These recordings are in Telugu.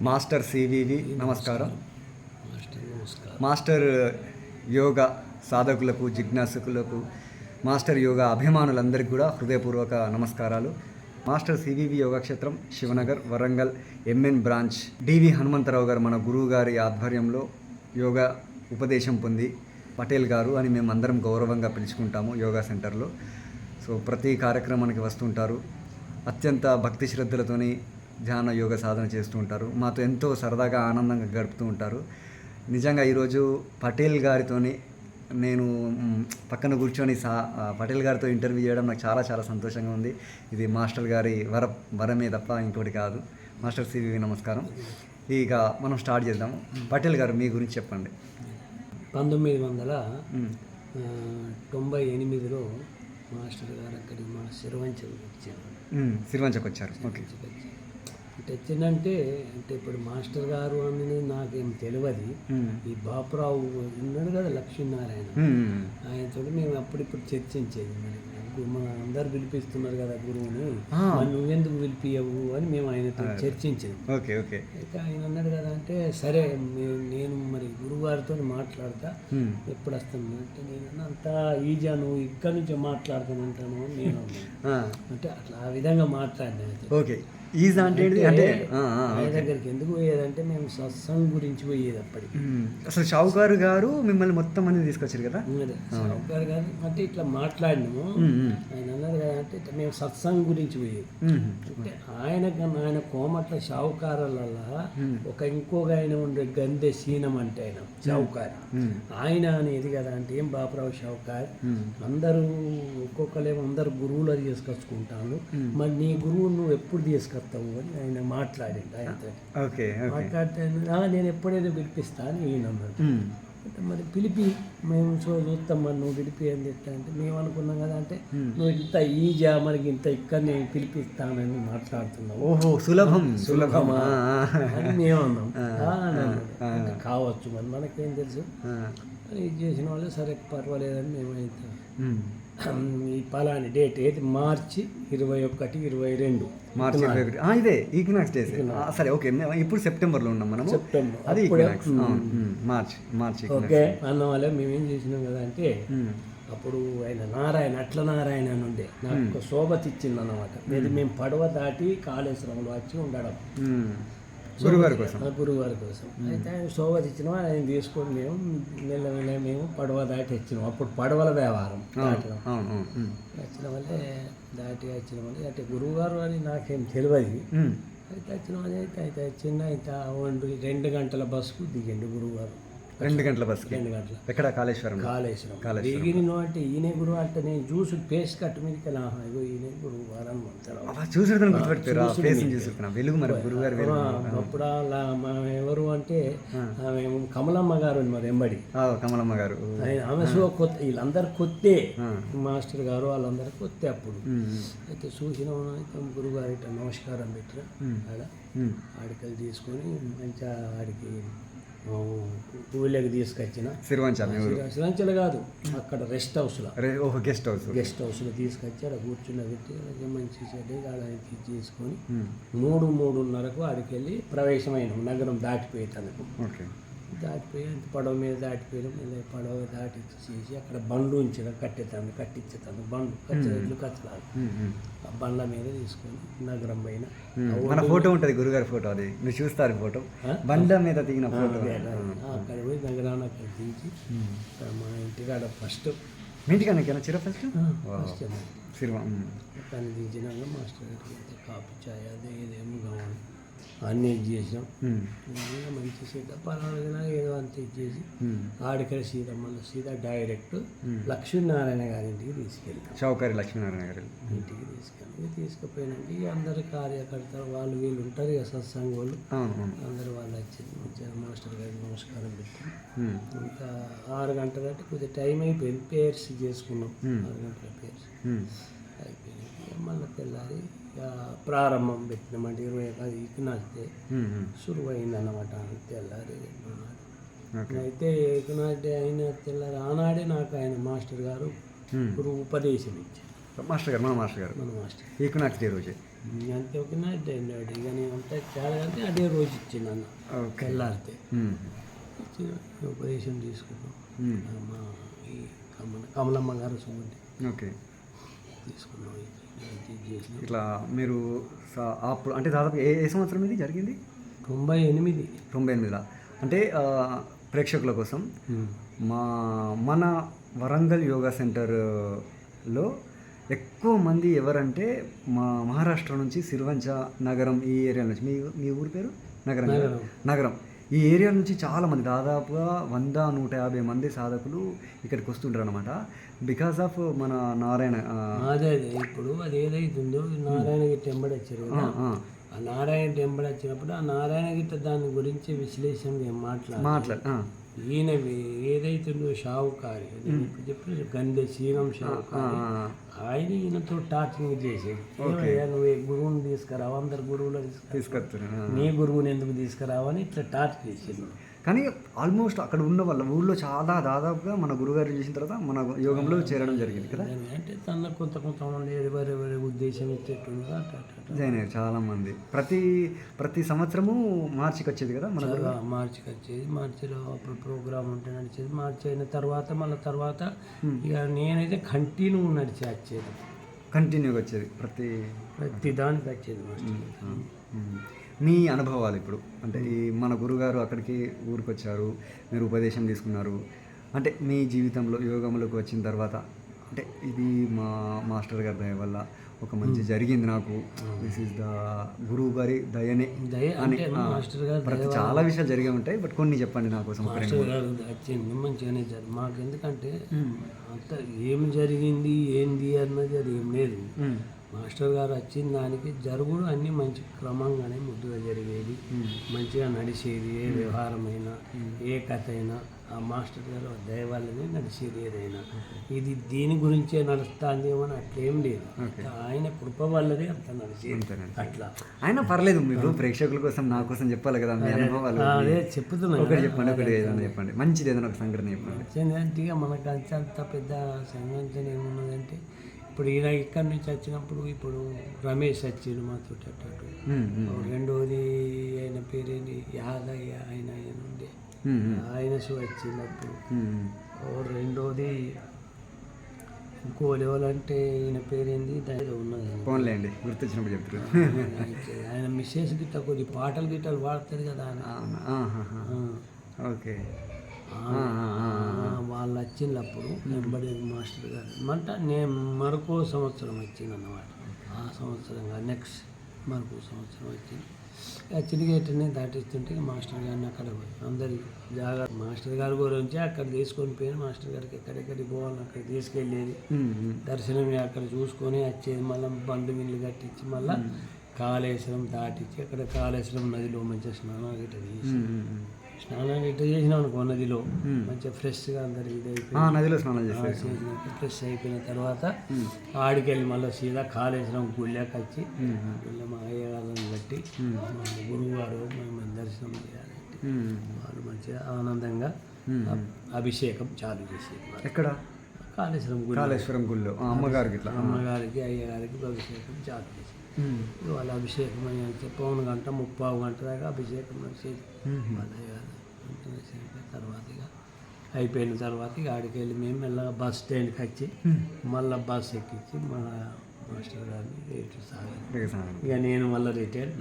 మాస్టర్ సివివి నమస్కారం. మాస్టర్ యోగా సాధకులకు, జిజ్ఞాసుకులకు, మాస్టర్ యోగా అభిమానులందరికీ కూడా హృదయపూర్వక నమస్కారాలు. మాస్టర్ సివివి యోగక్షేత్రం Shivanagar, Warangal MN branch DV Hanumantharao గారు మన గురువు గారి ఆధ్వర్యంలో యోగా ఉపదేశం పొంది పటేల్ గారు అని మేము అందరం గౌరవంగా పిలుచుకుంటాము యోగా సెంటర్లో. సో ప్రతి కార్యక్రమానికి వస్తుంటారు. అత్యంత భక్తి శ్రద్ధలతోని ధ్యాన యోగ సాధన చేస్తూ ఉంటారు. మాతో ఎంతో సరదాగా ఆనందంగా గడుపుతూ ఉంటారు. నిజంగా ఈరోజు పటేల్ గారితోని నేను పక్కన కూర్చొని పటేల్ గారితో ఇంటర్వ్యూ చేయడం నాకు చాలా చాలా సంతోషంగా ఉంది. ఇది మాస్టర్ గారి వరమే తప్ప ఇంకోటి కాదు. మాస్టర్ సివివి నమస్కారం. ఇక మనం స్టార్ట్ చేద్దాము. పటేల్ గారు మీ గురించి చెప్పండి. 1998లో మాస్టర్ గారు అక్కడికి మా సిరివంచకు వచ్చారు. ఓకే. అంటే వచ్చిందంటే ఇప్పుడు మాస్టర్ గారు అనేది నాకేం తెలియదు. ఈ బాపురావు ఉన్నాడు కదా, లక్ష్మీనారాయణ, ఆయనతో మేము అప్పుడిప్పుడు చర్చించేది. మన అందరు పిలిపిస్తున్నారు కదా గురువుని, నువ్వెందుకు పిలిపియవు అని మేము ఆయనతో చర్చించేది. Okay okay. అయితే ఆయన అన్నాడు కదా, అంటే సరే నేను మరి గురువు గారితో మాట్లాడతా, ఎప్పుడు వస్తాను అంటే నేను అంత ఈజా నువ్వు ఇక్కడ నుంచి మాట్లాడుతానంటాను అని నేను అంటే అట్లా ఆ విధంగా మాట్లాడినా. ఓకే. ఈజా అంటే ఆయన దగ్గరికి ఎందుకు పోయేదంటే మేము సత్సంగ్ గురించి పోయేది అప్పటికి. అసలు షావుకారు గారు మిమ్మల్ని మొత్తం మంది తీసుకొచ్చారు కదా. షావుకారు గారు అంటే ఇట్లా మాట్లాడినాము. ఆయన అన్నారు కదా, అంటే ఇట్లా మేము సత్సంగ్ గురించి పోయేది. అంటే ఆయన కోమట్ల షావుకారులలో ఇంకొక ఆయన ఉండే గంధె సీనం అంటే ఆయన షావుకారు, ఆయన అనేది కదా అంటే ఏం బాపురావు షావుకారు అందరూ ఒక్కొక్కరేమో అందరు గురువులు తీసుకొచ్చుకుంటాను, మరి నీ గురువు నువ్వు ఎప్పుడు తీసుకొస్తావు అని ఆయన మాట్లాడిండు. ఆయనతో మాట్లాడితే నేను ఎప్పుడైనా పిలిపిస్తాను ఈయన అన్నాడు. అంటే మరి పిలిపి మేము చూస్తాం, మరి నువ్వు పిలిపి అని చెప్తా అంటే మేము అనుకున్నాం కదా, అంటే నువ్వు ఇంత ఈజా మనకి ఇంత ఇక్కడ నేను పిలిపిస్తానని మాట్లాడుతున్నావు. ఓహో, సులభమా అని మేము అన్నాం. అంటే కావచ్చు, మరి మనకేం తెలుసు. ఇది చేసిన వాళ్ళు సరే పర్వాలేదని మేమైతే ఈ పలాని డేట్ ఏది మార్చి 21, 22 మార్చి 21 ఇదే ఈక్వినాక్స్ డేస్. సరే ఓకే. ఇప్పుడు సెప్టెంబర్లో ఉన్నాం మనం. సెప్టెంబర్ అది మార్చి ఓకే అన్న వాళ్ళే మేమేం చేసినాం కదా అంటే అప్పుడు ఆయన అట్ల నారాయణ అని ఉండే నాకు ఒక శోభత ఇచ్చింది అన్నమాట. మేము పడవ దాటి కాళేశ్వరంలో వచ్చి ఉండడం గురువారి కోసం. అయితే ఆయన శోభత ఇచ్చిన ఆయన తీసుకొని మేము మెల్ల మేము పడవ దాటి వచ్చినాం. అప్పుడు పడవల వ్యవహారం వచ్చిన వల్లే దాటి వచ్చిన వల్ల అంటే గురువు గారు అని నాకేం తెలియదు. అయితే వచ్చిన వల్ల అయితే చిన్న అయితే 2 గంటల బస్సుకు దిగండి గురువు గారు. 2 గంటల బస్సు. 2 గంటల ఎక్కడ? కాళేశ్వరం దిగిన అంటే ఈయనే గురువు అంటే నేను చూసి పేస్ కట్టు మీదకి ఈయన గురువు గారు అని అప్పుడు ఎవరు అంటే కమలమ్మ గారు మరి ఎంబడి కమలమ్మ గారు ఆమె కొత్త, వీళ్ళందరూ కొత్తే మాస్టర్ గారు వాళ్ళందరూ కొత్తే అప్పుడు. అయితే చూసిన గురువు గారు ఇట్లా నమస్కారం పెట్టిన ఆడికలు తీసుకొని మంచిగా ఆడికి ఊళ్ళకి తీసుకొచ్చిన సిరివంచలు కాదు, అక్కడ గెస్ట్ హౌస్లో తీసుకొచ్చి అక్కడ కూర్చున్నబెట్టి మంచి చెడ్డ తీసుకొని 3:30కు ఆడికి వెళ్ళి ప్రవేశమైన నగరం దాటిపోయే తనకు దాటిపోయి పడవ మీద దాటిపోయాం. పడవ దాటి చేసి అక్కడ బండ్లు ఉంచిన కట్టించేతాను బండ్లు ఇల్లు కచ్చలాలు ఆ బండ్ల మీద తీసుకొని నగరం పైన మన ఫోటో ఉంటుంది, గురుగారి ఫోటో, అది మీరు చూస్తారు ఫోటో, బండ్ల మీద దిగిన ఫోటో. అక్కడ పోయి నగరాన్ని అక్కడ దించి మా ఇంటికాడ ఫస్ట్ కానీ దించినాక మాస్టర్ గారికి కాఫీ చాయ్ అదే ఇదేమో కావాలి అన్నీ చేసినాం. మంచి సీత పర్వాలేదు ఏదో అంత ఇచ్చేసి ఆడికడ సీత డైరెక్ట్ లక్ష్మీనారాయణ గారి ఇంటికి తీసుకెళ్ళాం. షావుకారి లక్ష్మీనారాయణ గారి ఇంటికి తీసుకుపోయినాక అందరు కార్యకర్తలు వాళ్ళు వీళ్ళు ఉంటారు కదా, సత్సంగ వాళ్ళు అందరూ వాళ్ళు వచ్చి మంచిగా మాస్టర్ గారికి నమస్కారం పెట్టి ఇంకా 6 గంటల అంటే కొద్దిగా టైం అయిపోయింది. పేర్స్ చేసుకున్నాం. 6 గంటల పేర్స్ అయిపోయింది. మళ్ళీ తెల్లారి ప్రారంభం పెట్టినామంటే 21 నాటితే సురువైంది అన్నమాట. తెల్లారి అయితే ఏకనాటి అయిన తెల్లారి ఆనాడే నాకు ఆయన మాస్టర్ గారు గురువు ఉపదేశం ఇచ్చారు. మన మాస్టర్ గారు ఈక్వినాక్స్ డే రోజే అంతే ఒక నైట్ అయినాడు ఇక నేను అంతా చాలా అంటే అదే రోజు ఇచ్చింది అన్న ఓకే. తెల్లారితే మ్మ్. ఇచ్చి ఉపదేశం తీసుకున్నాం మ్మ్. మా ఈ కమలమ్మ గారు సుమంది ఓకే. తీసుకున్నాం ఇది చేసినాం. ఇట్లా మీరు అప్పుడు అంటే దాదాపు ఏ ఏ సంవత్సరం ఇది జరిగింది? 98. 98లో. అంటే ప్రేక్షకుల కోసం మన వరంగల్ యోగా సెంటర్లో ఎక్కువ మంది ఎవరంటే మా మహారాష్ట్ర నుంచి సిరివంచ నగరం ఈ ఏరియా నుంచి మీ ఊరి పేరు నగరం కదా? నగరం ఈ ఏరియా నుంచి చాలామంది దాదాపుగా 100-150 మంది సాధకులు ఇక్కడికి వస్తుంటారు అనమాట. బికాస్ ఆఫ్ మన నారాయణ అదే ఇప్పుడు అది ఏదైతుందో నారాయణ గిట్ట ఎంబడి వచ్చారు కదా, ఆ నారాయణ ఎంబడి వచ్చినప్పుడు ఆ నారాయణ గిట్ట దాని గురించి విశ్లేషణ మాట్లాడు ఈయన ఏదైతుందో షావుకారి ఇప్పుడు చెప్పిన గంధ శ్రీరం షావుకారి ఆయన ఈయనతో టార్చింగ్ చేసేది. ఏమయ్యా నువ్వు గురువుని తీసుకురావు, అందరు గురువులు తీసుకొస్తున్నా నీ గురువుని ఎందుకు తీసుకురావని ఇట్లా టార్చ్ చేసేది. కానీ ఆల్మోస్ట్ అక్కడ ఉన్న వాళ్ళ ఊళ్ళో చాలా దాదాపుగా మన గురుగారు చేసిన తర్వాత మన యోగంలో చేరడం జరిగింది కదా. అంటే తన కొంతమంది ఎవరెవరి ఉద్దేశం ఇచ్చేట్టుగా జాయిన్ అయ్యారు చాలామంది. ప్రతి సంవత్సరము మార్చికి వచ్చేది కదా మన మార్చికి వచ్చేది. మార్చిలో అప్పుడు ప్రోగ్రామ్ ఉంటే నడిచేది. మార్చి అయిన తర్వాత మళ్ళీ తర్వాత ఇక నేనైతే కంటిన్యూ నడిచి వచ్చేది, కంటిన్యూగా వచ్చేది ప్రతి దానికి వచ్చేది. మీ అనుభవాలు ఇప్పుడు అంటే ఈ మన గురుగారు అక్కడికి ఊరికి వచ్చారు, మీరు ఉపదేశం తీసుకున్నారు, అంటే మీ జీవితంలో యోగంలోకి వచ్చిన తర్వాత అంటే ఇది మా మాస్టర్ గారి దయ వల్ల ఒక మంచి జరిగింది నాకు, దిస్ ఈస్ ద గురువు గారి దయనే అని. చాలా విషయాలు జరిగే ఉంటాయి, బట్ కొన్ని చెప్పండి నా కోసం. వచ్చింది మంచిగానే జరిగింది మాకు. ఎందుకంటే అంత ఏం జరిగింది ఏంది అన్నది అది ఏం లేదు. మాస్టర్ గారు వచ్చిన దానికి జరుగుడు అన్నీ మంచి క్రమంగానే ముద్దుగా జరిగేది, మంచిగా నడిచేది. ఏ వ్యవహారమైనా ఏ కథ అయినా ఆ మాస్టర్ గారు దయ వల్లనే నడిచేది. ఏదైనా ఇది దీని గురించే నడుస్తుంది అని అట్లేం లేదు, ఆయన కృప వల్లనే అంత నడిచేది. అట్లా ఆయన పర్లేదు, మీరు ప్రేక్షకుల కోసం నా కోసం చెప్పాలి కదా మీ అనుభవాలు. అదే చెప్తున్నాను. ఒకటి చెప్పండి, ఒకటి ఏదైనా చెప్పండి, మంచిది ఏదైనా ఒక సంఘటన చెప్పండి. అంటే మనకు అంత పెద్ద సంఘటన ఏమున్నదంటే ఇప్పుడు ఈయన ఇక్కడి నుంచి వచ్చినప్పుడు ఇప్పుడు రమేష్ వచ్చాడు మాతో అట్టు. రెండోది ఆయన పేరేంటి యాదయ్య ఆయన ఉండే ఆయన వచ్చినప్పుడు. రెండోది ఇంకో లెవెల్ అంటే ఈయన పేరేంది దానిలో ఉన్నది ఫోన్లేండి గుర్తొచ్చినప్పుడు చెప్తారు. ఆయన మిస్సెస్ గిట్ట కొద్ది పాటలు గిట్టలు పాడతారు కదా ఆయన. ఓకే. వాళ్ళు వచ్చినప్పుడు నెంబడి మాస్టర్ గారు అంటే నేను మరొక సంవత్సరం వచ్చింది అన్నమాట. ఆ సంవత్సరంగా నెక్స్ట్ మరొక సంవత్సరం వచ్చింది. చిరిగేటనే దాటిస్తుంటే మాస్టర్ గారిని అక్కడ అందరి జాగా మాస్టర్ గారి గురించి అక్కడ తీసుకొని పోయి మాస్టర్ గారికి ఎక్కడెక్కడికి పోవాలని అక్కడ తీసుకెళ్ళేది. దర్శనం అక్కడ చూసుకొని వచ్చేది. మళ్ళీ బండు మిల్లు కట్టించి మళ్ళీ కాళేశ్వరం దాటించి అక్కడ కాళేశ్వరం నదిలో మంచిగా స్నానాలు గిట్ట చేసి స్నానాలు గిట్ట చేసినాం అనుకో నదిలో మంచిగా ఫ్రెష్గా అందరికి ఇది అయిపోయి నదిలో స్నానం చేసి ఫ్రెష్ అయిపోయిన తర్వాత ఆడికెళ్ళి మళ్ళీ సీదా కాళేశ్వరం గుళ్ళకి వచ్చి మా అయ్యగారిని బట్టి గురువు గారు మేము దర్శనం చేయాలంటే వాళ్ళు మంచిగా ఆనందంగా అభిషేకం చాలు చేసేది. ఎక్కడ? కాళేశ్వరం గుళ్ళో అమ్మగారికి అయ్యగారికి అభిషేకం చాలు చేసేది. వాళ్ళ అభిషేకం అని పౌను గంట 30 గంట దాకా అభిషేకం నడిచేది. వాళ్ళ తర్వాత ఇక అయిపోయిన తర్వాత ఇక ఆడికి వెళ్ళి మేము మెల్లగా బస్ స్టాండ్కి వచ్చి మళ్ళీ బస్ ఎక్కించి మన మాస్టర్ గారిని రేటు సాగాలి. ఇక నేను మళ్ళీ రిటైర్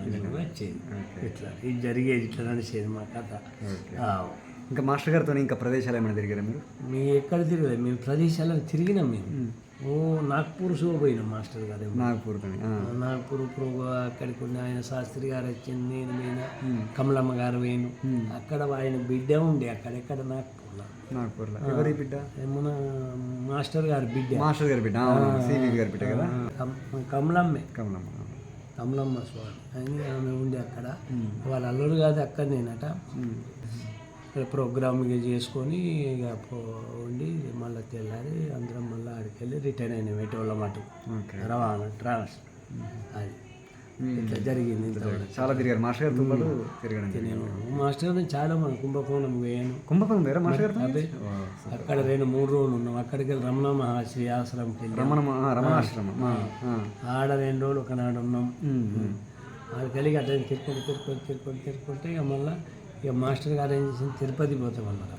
వచ్చేది. ఇట్లా ఇది జరిగేది, ఇట్లా నడిచేది మా కథ. ఇంకా మాస్టర్ గారితో ఇంకా ప్రదేశాలు ఏమైనా తిరిగారా మీరు? మేము ఎక్కడ తిరగలేదు, మేము ప్రదేశాలను తిరిగినాం. మేము నాగ్పూర్ షో పోయినాం మాస్టర్ గారు. నాగ్పూర్ అక్కడికి ఉన్న ఆయన శాస్త్రి గారు వచ్చింది, నేను పోయినా, కమలమ్మ గారు పోయిను. అక్కడ ఆయన బిడ్డ ఉండే అక్కడెక్కడ నాగ్పూర్లో. ఎవరి బిడ్డ? మన మాస్టర్ గారి బిడ్డ కదా. కమలమ్మ స్వామి అని ఆమె ఉండే అక్కడ. వాళ్ళ అల్లుడు కాదు అక్కడ నేనట. ప్రోగ్రామ్ చేసుకొని ఇక ఉండి మళ్ళీ తెల్లారి అందరం మళ్ళీ ఆడికి వెళ్ళి రిటర్న్ అయినా పెట్టేవాళ్ళ మాట రవాణా ట్రావెల్స్. అది ఇట్లా జరిగింది ఇంతవరకు. చాలా తిరిగారు మాస్టర్ గారితో పాటు తిరగడం జరిగింది. నేను మాస్టర్ చాలా మన కుంభకోణం పోయాను. కుంభకోణం వేరే మాస్టర్ గారితో అదే అక్కడ 3 రోజులు ఉన్నాం. అక్కడికి వెళ్ళి రమణ మహర్షి ఆశ్రమంకి వెళ్ళి రమణాశ్రమం ఆడ 2 రోజులు ఒకనాడు ఉన్నాం. ఆడికి వెళ్ళి అట్లా తిరుక్కుంటే ఇక మళ్ళీ ఇక మాస్టర్ గారు ఏం చేసింది, తిరుపతి పోతామన్నారు.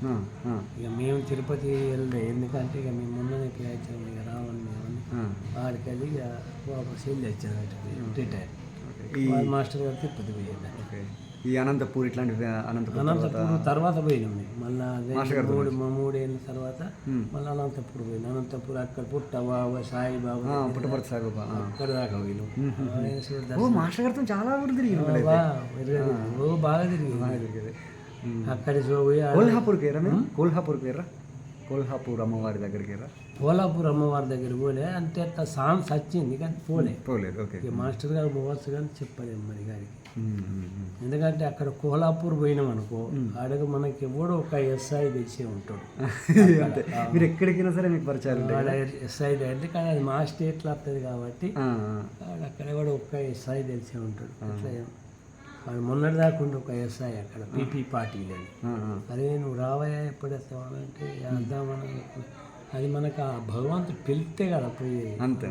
ఇక మేము తిరుపతి వెళ్ళలే, ఎందుకంటే ఇక మేము మొన్ననే వచ్చాము, ఇక రావని మేమని ఆడికి వెళ్ళి ఇక వాపస్ వెళ్ళి వచ్చాను రిటైర్. మాస్టర్ గారు తిరుపతి పోయాడు. ఈ అనంతపూర్ ఇట్లాంటి అనంతపూర్ తర్వాత పోయినాం మేము. మళ్ళీ 3 ఏళ్ళ తర్వాత మళ్ళీ అనంతపూర్ పోయినాం. అనంతపూర్ అక్కడ పుట్టబాబు సాయిబాబా పుట్టపర్తి సాయిబాబా అక్కడ దాకా పోయినాం. మాస్టర్ గారితో చాలా ఊరు తిరిగి బాగా తిరిగి అక్కడ పోయి కోల్హాపూర్కి వెళ్ళరా మీరు? కోల్హాపూర్కి వెళ్ళరా? కోల్హాపూర్ అమ్మవారి దగ్గరికి వెళ్ళరా? కోల్హాపూర్ అమ్మవారి దగ్గర పోలే, అంటే అట్లా సాంగ్స్ వచ్చింది కానీ పోలేదు. ఓకే. ఇక మాస్టర్ గారు పోవచ్చు కానీ చెప్పలేము మరి గారికి. ఎందుకంటే అక్కడ కోల్హాపూర్ పోయినాం అనుకో, ఆడకు మనకి ఎవడో ఒక ఎస్ఐ తెలిసే ఉంటాడు. అంటే మీరు ఎక్కడికైనా సరే మీకు పరిచయాలు ఎస్ఐ అంటే, కానీ అది మా స్టేట్లో వస్తుంది కాబట్టి అక్కడ కూడా ఒక్క ఎస్ఐ తెలిసే ఉంటాడు. అట్లా వాడు మొన్నటి దాకుండా ఒక ఎస్ఐ అక్కడ పీపీ పార్టీలు అని, అరే నువ్వు రావయా ఎప్పుడు వస్తావా అంటే వద్దామని. అది మనకు ఆ భగవంతుడు పిలిస్తే కదా పోయేది. అంతే.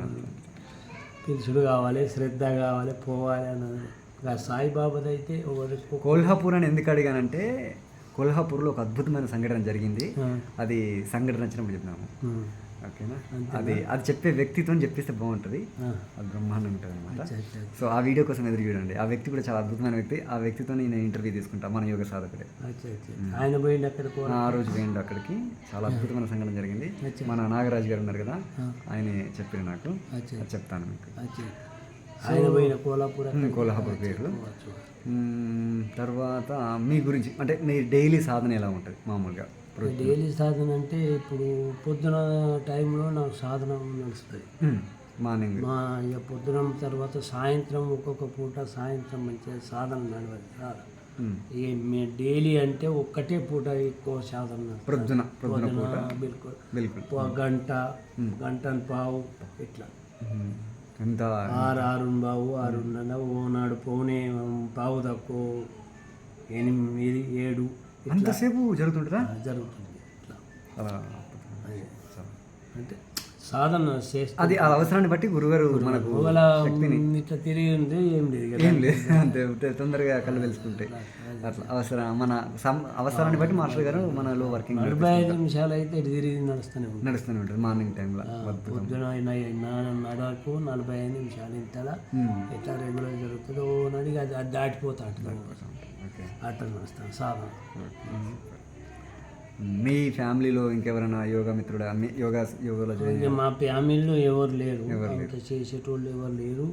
పిలుచుడు కావాలి, శ్రద్ధ కావాలి, పోవాలి అన్నది. సాయిబాబాది అయితే కోల్హాపూర్ అని ఎందుకు అడిగానంటే, కోల్హాపూర్లో ఒక అద్భుతమైన సంఘటన జరిగింది. అది సంఘటన వచ్చినప్పుడు చెప్తాము, ఓకేనా? అది చెప్పే వ్యక్తితో చెప్పిస్తే బాగుంటుంది, అది బ్రహ్మాండం ఉంటుంది అనమాట. సో ఆ వీడియో కోసం ఎదురు చూడండి. ఆ వ్యక్తి కూడా చాలా అద్భుతమైన వ్యక్తి. ఆ వ్యక్తితో నేను ఇంటర్వ్యూ తీసుకుంటాను, మన యోగ సాధకుడే. ఆయన పోయింది అక్కడ, ఆ రోజు పోయిండు అక్కడికి. చాలా అద్భుతమైన సంఘటన జరిగింది. మన నాగరాజు గారు ఉన్నారు కదా, ఆయనే చెప్పారు నాకు, చెప్తాను మీకు. ఆయన పోయిన కోల్హాపూర్ పేరు. తర్వాత మీ గురించి అంటే మీ డైలీ సాధన ఎలా ఉంటుంది మామూలుగా? డైలీ సాధన అంటే ఇప్పుడు పొద్దున టైంలో నాకు సాధన నడుస్తుంది మార్నింగ్. ఇక పొద్దున తర్వాత సాయంత్రం ఒక్కొక్క పూట సాయంత్రం మంచిగా సాధన నడవదు రాదు. ఇక డైలీ అంటే ఒక్కటే పూట ఎక్కువ సాధన పొద్దున బిల్కుల్ గంట పావు ఇట్లా ఎంత 6 బావు 6:30 ఓనాడు పోనే పావు తక్కువ 8 7 అంతసేపు జరుగుతుంటుందా? జరుగుతుంది ఇట్లా. అంటే సాధన చేస్తే అది అవసరాన్ని బట్టి గురుగారు మనకు ఇట్లా తిరిగి ఉంది ఏం లేదు అంతే, తొందరగా కళ్ళు తెలుసుకుంటాయి అట్లా. మన అవసరాన్ని బట్టి మాస్టర్ గారు మనలో వర్కింగ్ 45 నిమిషాలు అయితే తిరిగి నడుస్తూనే ఉంటుంది మార్నింగ్ టైంలో. పొద్దున నడకు 45 నిమిషాలు ఇంతలా ఎట్లా రెగ్యులర్ జరుగుతుందో నడిగి అది దాటిపోతా అట్లా నడుస్తాను సాధన. మీ ఫ్యామిలీలో ఇంకెవరైనా యోగా మిత్రుడు యోగాలో మా ఫ్యామిలీలో ఎవరు లేరు, అంత చేసేటోళ్ళు ఎవరు లేరు.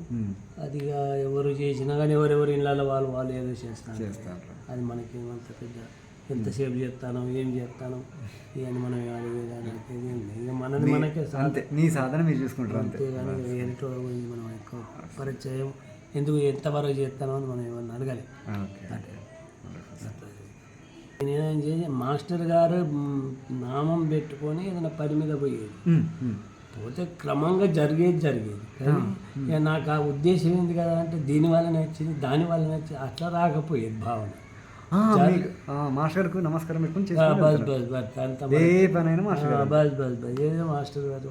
అది ఎవరు చేసినా కానీ ఎవరెవరు ఇళ్ళలో వాళ్ళు ఏదో చేస్తారు. అది మనకి అంత పెద్ద ఎంతసేపు చేస్తాను ఏం చేస్తాను ఇవన్నీ మనం అడిగేదానికి ఇక మనది మనకే అంతే. మీ సాధన మీరు చూసుకుంటారు అంతేగాని వేరేటోళ్ళ గురించి మనం ఎక్కువ పరిచయం ఎందుకు ఎంతవరకు చేస్తానో అని మనం ఏమన్నా అడగాలి. నేనేం చేసి మాస్టర్ గారు నామం పెట్టుకొని ఏదైనా పని మీద పోయేది, పోతే క్రమంగా జరిగేది కానీ ఇక నాకు ఆ ఉద్దేశం ఏంది కదా అంటే దీనివల్ల నచ్చింది దానివల్ల నచ్చింది అట్లా రాకపోయేది భావన. మాస్టర్కు నమస్కారం పెట్టుకుని ఏదో మాస్టర్ గారు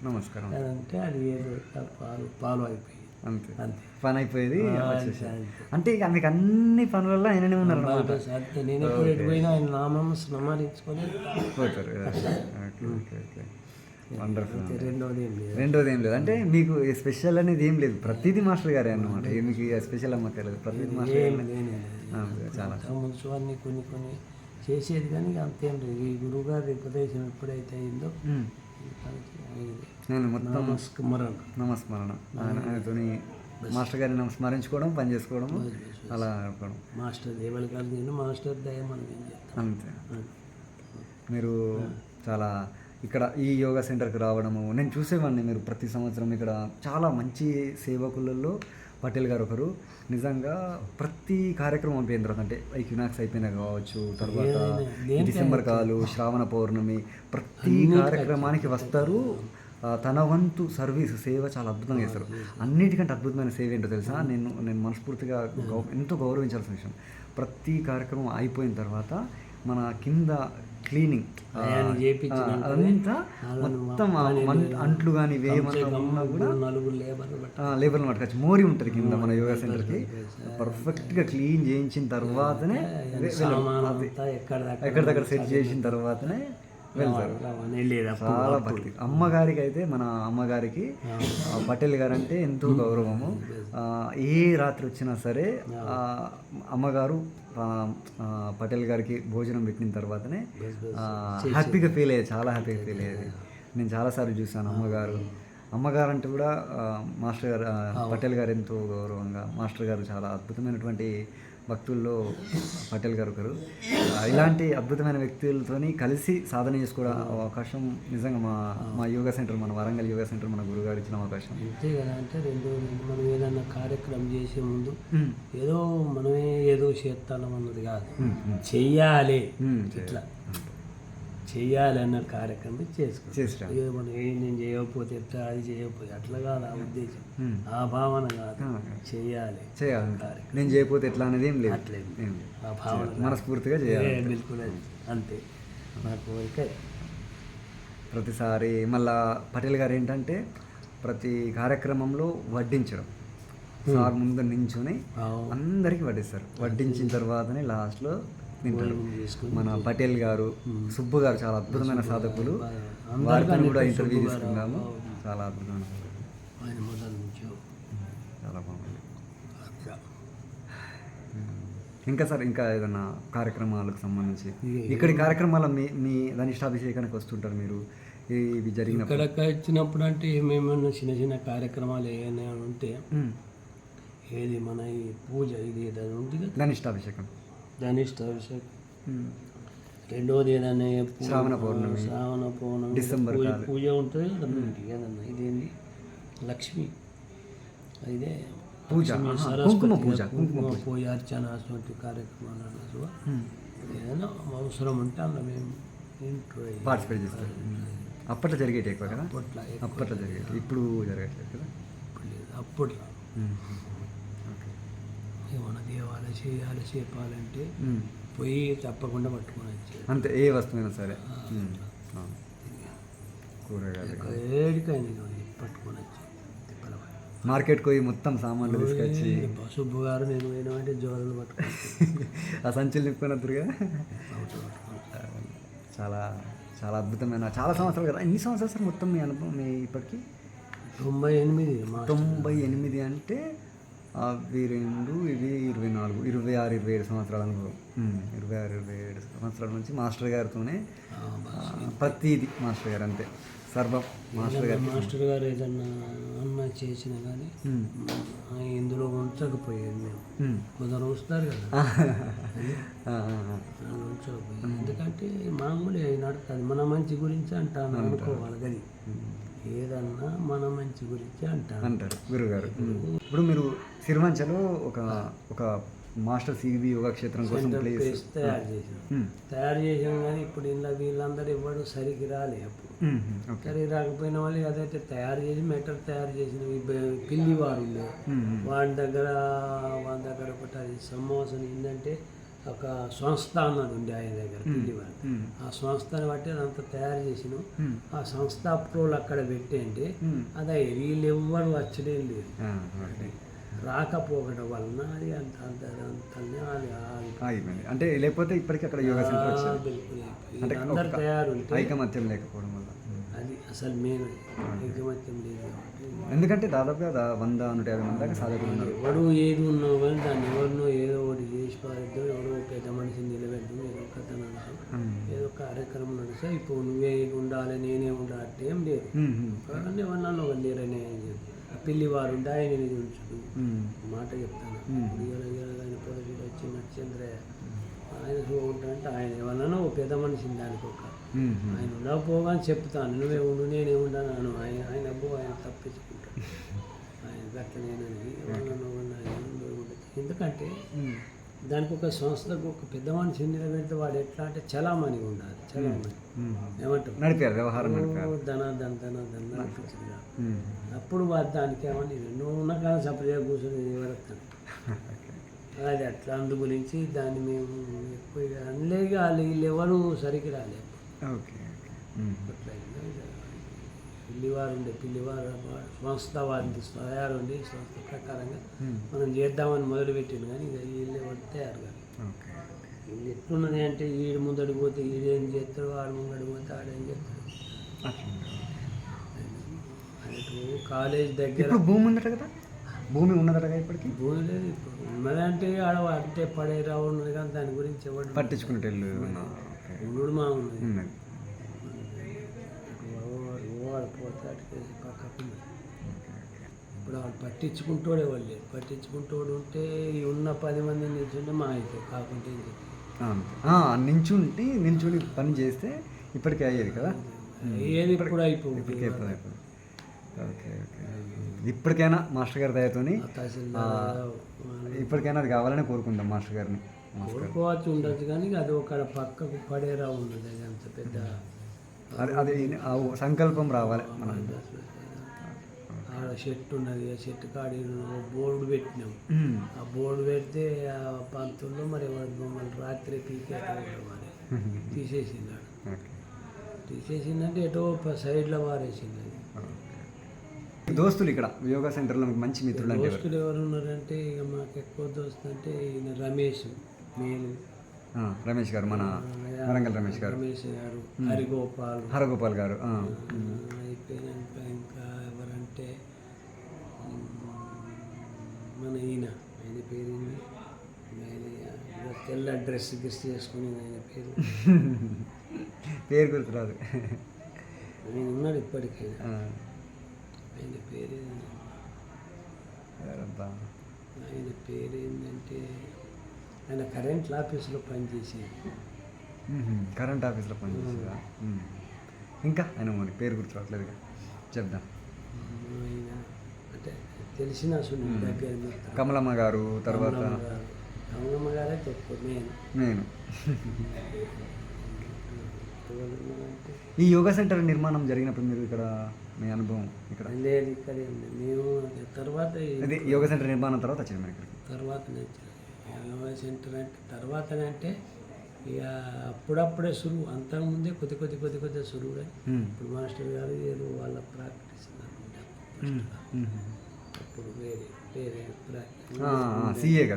నమస్కారం అంటే అది ఏదో ఫాలో అయిపోయింది అంతే పని అయిపోయేది. అంటే ఇక మీకు అన్ని పనులలో ఆయననే ఉన్నారు. నేను ఎప్పుడు ఎటు పోయినా ఆయన నామం స్మరించుకొని పోతారు. వండర్ఫుల్. రెండోది ఏం లేదు అంటే మీకు స్పెషల్ అనేది ఏం లేదు, ప్రతిదీ మాస్టర్ గారే అన్నమాట. మీకు స్పెషల్ అమ్మక్కర్లేదు, ప్రతిదీ మాస్టర్. చాలా ముందు అన్ని కొన్ని చేసేది కానీ అంతేం లేదు. ఈ గురువు గారి ఉపదేశం ఎప్పుడైతే అయిందో నేను మొత్తం నమస్మరణ ఆయనతో మాస్టర్ గారిని స్మరించుకోవడం, పని చేసుకోవడం, అలా అనుకోవడం. మాస్టర్ దేవుడి గారు మాస్టర్ దయ మనం అంతే. మీరు చాలా ఇక్కడ ఈ యోగా సెంటర్కి రావడము నేను చూసేవాడిని. మీరు ప్రతి సంవత్సరం ఇక్కడ చాలా మంచి సేవకులలో పటేల్ గారు ఒకరు. నిజంగా ప్రతి కార్యక్రమం అయిపోయిన తర్వాత అంటే ఈక్వినాక్స్ అయిపోయినా కావచ్చు, తర్వాత డిసెంబర్ కాలు, శ్రావణ పౌర్ణమి, ప్రతి కార్యక్రమానికి వస్తారు. తన వంతు సర్వీస్ సేవ చాలా అద్భుతంగా చేస్తారు. అన్నిటికంటే అద్భుతమైన సేవ ఏంటో తెలుసా, నేను మనస్ఫూర్తిగా ఎంతో గౌరవించాల్సిన విషయం, ప్రతి కార్యక్రమం అయిపోయిన తర్వాత మన కింద క్లీనింగ్ అదంతా మొత్తం అంట్లు కానీ వేయమన్నా ఉన్నా కూడా లేబర్లు పట్టుకొచ్చి మోరి ఉంటుంది కింద మన యోగా సెంటర్కి, పర్ఫెక్ట్గా క్లీన్ చేయించిన తర్వాతనే ఎక్కడిదక్కడ సెట్ చేసిన తర్వాతనే వెళ్తారు. చాలా భక్తి. అమ్మగారికి అయితే మన అమ్మగారికి పటేల్ గారు అంటే ఎంతో గౌరవము. ఏ రాత్రి వచ్చినా సరే అమ్మగారు పటేల్ గారికి భోజనం పెట్టిన తర్వాతనే హ్యాపీగా ఫీల్ అయ్యేది, చాలా హ్యాపీగా ఫీల్ అయ్యేది. నేను చాలాసార్లు చూసాను అమ్మగారు అంటే కూడా మాస్టర్ గారు పటేల్ గారు ఎంతో గౌరవంగా. మాస్టర్ గారు చాలా అద్భుతమైనటువంటి భక్తుల్లో పటేల్ గారు ఒకరు. ఇలాంటి అద్భుతమైన వ్యక్తులతో కలిసి సాధన చేసుకోవడం అవకాశం నిజంగా మా యోగా సెంటర్, మన వరంగల్ యోగా సెంటర్ మన గురుగారు ఇచ్చిన అవకాశం. అంతే కదా. అంటే మనం ఏదన్నా కార్యక్రమం చేసే ముందు ఏదో మనమే ఏదో చేస్తాం అన్నది కాదు, చెయ్యాలి, ఇట్లా చెయ్యాలి అన్న కార్యక్రమం చేసుకో. మనం నేను చేయకపోతే ఎట్లా, అది చేయకపోతే అట్లా కాదు ఆ ఉద్దేశం, ఆ భావన కాదు, చెయ్యాలి నేను చేయకపోతే ఎట్లా అనేది ఏం లేదు, అట్లేదు ఆ భావన మనస్ఫూర్తిగా చేయాలి. బిల్కుల్ అంతే నా కోరిక. ప్రతిసారి మళ్ళా పటేల్ గారు ఏంటంటే ప్రతి కార్యక్రమంలో వడ్డించడం, సార్ ముందు నించుని అందరికీ వడ్డిస్తారు. వడ్డించిన తర్వాతనే లాస్ట్లో తింటారు. మన పటేల్ గారు, సుబ్బు గారు చాలా అద్భుతమైన సాధకులు, వారితో కూడా ఇంటర్వ్యూ తీసుకున్నాము. చాలా అద్భుతమైన చాలా బాగుంది. ఇంకా సార్ ఇంకా ఏదైనా కార్యక్రమాలకు సంబంధించి ఇక్కడి కార్యక్రమాల మీ ధనిష్టాభిషేకానికి వస్తుంటారు మీరు, ఇవి జరిగిన ఇక్కడ ఇచ్చినప్పుడు అంటే ఏమేమన్నా చిన్న చిన్న కార్యక్రమాలు ఏమైనా ఉంటే ఏది మన ఈ పూజ ఇది ఏదైనా ఉంటుంది ధనిష్టాభిషేకం, రెండోది ఏదైనా శ్రావణ పౌర్ణమి, డిసెంబర్ పూజ ఉంటుంది ఏదన్నా. ఇదేంటి లక్ష్మి, ఇదే పూజ, సరస్వతి పూజ, అర్చన అటువంటి కార్యక్రమాలు ఏదైనా అవసరం ఉంటే అందులో మేము పార్టిసిపేట్ చేస్తారు. అప్పట్లో జరిగేటి ఎక్కువ కదా, అప్పట్లో జరిగేటి, ఇప్పుడు జరగట్లేదు కదా. అప్పట్లో ఏమన్నా దేవాలయం చేయాలి చెప్పాలంటే పోయి తప్పకుండా పట్టుకొని వచ్చేది, అంతే. ఏ వస్తువైనా సరే, కూరగాయలు ఏడికైనా పట్టుకొని వచ్చి మార్కెట్కి పోయి మొత్తం సామాన్లు తీసుకొచ్చి సుబ్బు గారు నేను పోయినామంటే జోరులు పట్టుకొని ఆ సంచులు నింపుకొని వద్దురుగా. చాలా చాలా అద్భుతమైన, చాలా సంవత్సరాలు కదా. ఎన్ని సంవత్సరాలు సార్ మొత్తం మీ అనుభవం మీ ఇప్పటికి? 98 అంటే అవి 2 ఇవి 24, 26, 27 సంవత్సరాల అనుభవం. 26, 27 సంవత్సరాల నుంచి మాస్టర్ గారితోనే ప్రతిది మాస్టర్ గారు, అంతే సర్వం మాస్టర్ గారు ఏదన్నా అన్న చేసినా కానీ ఇందులో ఉంచకపోయేది. మేము కొందరు ఉంచుతారు కదా, ఉంచకపోయేది. ఎందుకంటే మామూలు నడుతుంది, మన మంచి గురించి అంటాను అనుకోవాలి. కానీ ఏదన్నా మన మంచి గురించి అంటారు గురుగారు. ఇప్పుడు మీరు సిరిమంచలో ఒక మాస్టర్ సివి యోగా క్షేత్రం కోసం ప్లేస్ తయారు చేసాం కానీ ఇప్పుడు ఇలా వీళ్ళందరూ ఇవ్వడు సరికి రాలే. అప్పుడు సరికి రాకపోయిన వాళ్ళు అదైతే తయారు చేసి మెటర్ తయారు చేసిన పిల్లివారు వాడి దగ్గర ఒకటి అది సమాసం ఏంటంటే ఒక సంస్థ అన్నది ఉంది ఆయన దగ్గర పిల్లివారు. ఆ సంస్థని బట్టి అదంతా తయారు చేసిన ఆ సంస్థ అప్రూవల్ అక్కడ పెట్టేంటి అదే వీళ్ళు ఎవ్వరు వచ్చడం లేదు. రాకపోవడం వలన అది అంటే లేకపోతే ఇప్పటికీ అక్కడ యోగా సెంటర్ అందరు తయారు ఐకమత్యం లేకపోవడం వల్ల అది అసలు మేము ఐకమత్యం లేదు. ఎందుకంటే దాదాపుగా 100-150 మంది దాకా సాధకులు ఉన్నారు. ఎవడు ఏది ఉన్నావు కానీ దాన్ని ఎవరినో ఏదో ఒకటి చేసి పారేద్దాం, ఎవడో పెద్ద మనిషిని నిలబెడదాం, ఏదో కథ నడుస్తాం, ఏదో కార్యక్రమం నడుస్తా. ఇప్పుడు నువ్వే ఉండాలి నేనే ఉండాలి అంటే ఏం లేదు. ఎవరినో ఒక లేరనే పిల్లివారు ఉంటే ఆయన ఇది ఉంచుడు మాట చెప్తాను. ఆయన పొదవి వచ్చి నచ్చంద్రయ్య ఆయన ఉంటాడంటే ఆయన ఎవరన్నా ఒక పెద్ద మనిషిని దానికి ఒక ఆయన ఉండకపోగా అని చెప్తాను. నువ్వే ఉండు నేనే ఉండాను ఆయన అబ్బో ఆయన తప్పించుకుంటాడు. ఆయన గట్ల నేనని ఎవరన్నా ఎందుకంటే దానికి ఒక సంస్థకు ఒక పెద్ద మనిషి నిలబెడితే వాడు ఎట్లా అంటే చలామణి ఉండాలి, చలామణి ఏమంటారు, నడిపారు వ్యవహారం నడిపారు. ధన నడిపించింది కాదు. అప్పుడు వాడు దానికి ఏమని నువ్వు ఉన్న కాలం సపరేట్గా కూర్చొని ఎవరెత్తాను అది అట్లా. అందు గురించి దాన్ని మేము ఎక్కువ అనలేక వీళ్ళు ఎవరు సరికి రాలేదు. ఓకే. అట్లా పిల్లివారు సంస్థ వారికి తయారుండి సంస్థ ప్రకారంగా మనం చేద్దామని మొదలుపెట్టింది, కానీ ఇక వీళ్ళు ఎవరు తయారు కాదు. వీళ్ళు ఎట్లున్నది అంటే వీడు ముందడికి పోతే వీడేం చేస్తాడు, వాడు ముందడికి పోతే ఆడేం చేస్తాడు. కాలేజ్ దగ్గర ఇప్పుడు భూమి ఉందట కదా, భూమి ఉన్నదట కదా ఇప్పటికి. భూమి లేదు ఇప్పుడు ఉన్నదంటే ఆడ అంటే పడేరా ఉన్నది, కానీ దాని గురించి ఎవరు పట్టించుకునేటోళ్ళు ఉండు మా ఉన్నది. ఉన్నది. వాడు పోతే పక్కకు ఇప్పుడు వాడు పట్టించుకుంటోడే వాళ్ళు పట్టించుకుంటోడు ఉంటే ఈ ఉన్న 10 మంది నిల్చుంటే మా అయితే కాకుంటే నిల్చుని పని చేస్తే ఇప్పటికే అయ్యేది కదా. ఏది ఇప్పుడు అయిపోయింది. Okay okay. ఇప్పటికైనా మాస్టర్ గారి దయతోని ఇప్పటికైనా అది కావాలని కోరుకుంటాం మాస్టర్ గారిని. కోరుకోవచ్చు ఉండొచ్చు, కానీ అది ఒక పక్కకు పడేరా ఉన్నది. అది అంత పెద్ద అది సంకల్పం రావాలి. మనం ఆడ చెట్టు ఉన్నది, ఆ చెట్టు కాడి బోర్డు పెట్టినాం. ఆ బోర్డు పెడితే ఆ పంతుల్లో మరి మమ్మల్ని రాత్రి తీసేసిందాడు. తీసేసిందంటే ఎటో సైడ్లో వారేసింది. దోస్తులు ఇక్కడ యోగా సెంటర్లో మంచి మిత్రులు దోస్తులు ఎవరు ఉన్నారంటే ఇక మాకు ఎక్కువ దోస్తులు అంటే ఈయన రమేష్, నేను రమేష్ గారు, మన వరంగల్ రమేష్ గారు, హరగోపాల్ గారు. అయిపోయినాక ఇంకా ఎవరంటే మన ఆయన పేరు తెల్ల డ్రెస్ చేసుకుని ఆయన పేరు గుర్తురాదు. ఆయన ఉన్నాడు ఇప్పటికీ. ఆయన పేరు ఏంటంటే ఆయన కరెంట్ ఆఫీస్లో పనిచేసేది. కరెంట్ ఆఫీస్లో పనిచేసేదా? ఇంకా ఆయన మరి పేరు గుర్తురావట్లేదు, చెప్దాం. ఆయన అంటే తెలిసిన దగ్గర కమలమ్మ గారు, తర్వాత కమలమ్మ గారే చెప్పు. నేను ఈ యోగా సెంటర్ నిర్మాణం జరిగినప్పుడు మీరు ఇక్కడ మీ అనుభవం ఇక్కడ లేదు. ఇక్కడ మేము తర్వాత యోగా సెంటర్ నిర్మాణం తర్వాత వచ్చింది మరి ఇక్కడికి. తర్వాత యోగా సెంటర్ అంటే తర్వాతనంటే ఇక అప్పుడప్పుడే సురువు, అంతకుముందే కొద్ది సురువు. ఇప్పుడు మాస్టర్ గారు ఏదో వాళ్ళ ప్రాక్టీస్ అప్పుడు వేరే సీఏగా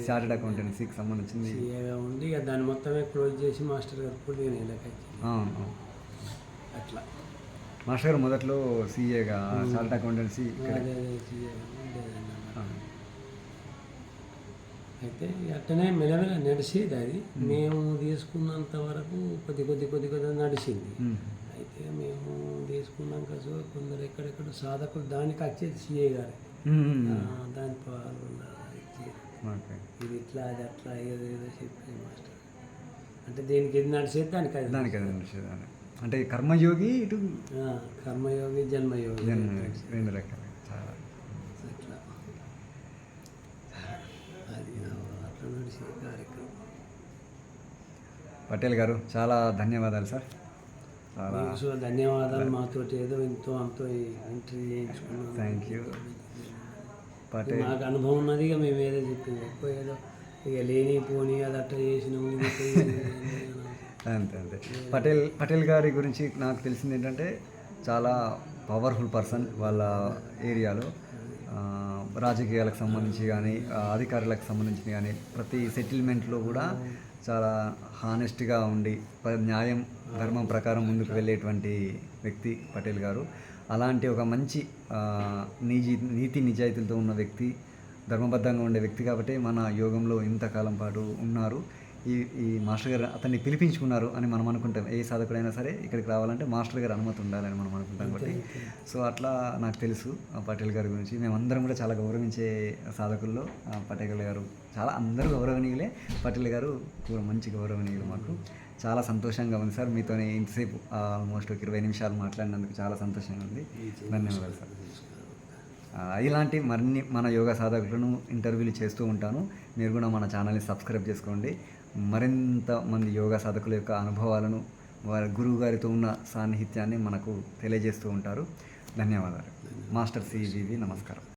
చార్టెడ్ అకౌంటెన్సీకి సంబంధించింది సీఏగా ఉండి ఇక దాన్ని మొత్తమే క్లోజ్ చేసి మాస్టర్ గారు కూడా నేను అట్లా. మాస్టర్ గారు మొదట్లో సీఏగా చార్టెడ్ అకౌంటెన్సీ అయితే అట్టనే మెల్లమెల్ల నడిచేది. అది మేము తీసుకున్నంత వరకు కొద్ది నడిచింది. అయితే మేము తీసుకున్నాక కొందరు ఎక్కడెక్కడ సాధకులు దానికి వచ్చేది సీఏ గారు, దాని ఇది ఇట్లా అది అట్లా ఏదో చెప్పేది మాస్టర్. అంటే దీనికి ఇది నడిచేది, దానికి అది నడిచేది. అంటే కర్మయోగి, ఇటు కర్మయోగి, జన్మయోగి, రెండు రకాలు. చాలా అట్లా అది అట్లా నడిచే కార్యక్రమం. పటేల్ గారు చాలా ధన్యవాదాలు సార్. సో ధన్యవాదాలు. మాతోటి ఏదో ఎంతో అంతో ఎంట్రీ చేయించుకున్నాం. Thank you. మాకు అనుభవం ఉన్నది, ఇక మేము ఏదో చెప్పింది ఎక్కువ ఏదో ఇక లేని పోనీ అది అట్లా చేసినాము. అంతే. పటేల్ గారి గురించి నాకు తెలిసింది ఏంటంటే చాలా పవర్ఫుల్ పర్సన్. వాళ్ళ ఏరియాలో రాజకీయాలకు సంబంధించి కానీ అధికారులకు సంబంధించి కానీ ప్రతి సెటిల్మెంట్లో కూడా చాలా హానెస్ట్గా ఉండి న్యాయం ధర్మం ప్రకారం ముందుకు వెళ్ళేటువంటి వ్యక్తి పటేల్ గారు. అలాంటి ఒక మంచి నీతి నిజాయితీలతో ఉన్న వ్యక్తి, ధర్మబద్ధంగా ఉండే వ్యక్తి కాబట్టి మన యోగంలో ఇంతకాలం పాటు ఉన్నారు. ఈ మాస్టర్ గారు అతన్ని పిలిపించుకున్నారు అని మనం అనుకుంటాం. ఏ సాధకుడైనా సరే ఇక్కడికి రావాలంటే మాస్టర్ గారు అనుమతి ఉండాలని మనం అనుకుంటాం కాబట్టి. సో అట్లా నాకు తెలుసు పటేల్ గారి గురించి. మేమందరం కూడా చాలా గౌరవించే సాధకుల్లో పటేల్ గారు చాలా అందరూ గౌరవనీయులే. పటేల్ గారు కూడా మంచి గౌరవనీయులు. మాకు చాలా సంతోషంగా ఉంది సార్ మీతో ఇంతసేపు ఆల్మోస్ట్ ఒక 20 నిమిషాలు మాట్లాడినందుకు చాలా సంతోషంగా ఉంది. ధన్యవాదాలు సార్. ఇలాంటి మరిన్ని మన యోగా సాధకులను ఇంటర్వ్యూలు చేస్తూ ఉంటాను. మీరు కూడా మన ఛానల్ని సబ్స్క్రైబ్ చేసుకోండి. మరింత మంది యోగా సాధకుల యొక్క అనుభవాలను వారి గురువు గారితో ఉన్న సాన్నిహిత్యాన్ని మనకు తెలియజేస్తూ ఉంటారు. ధన్యవాదాలు. మాస్టర్ సివివి నమస్కారం.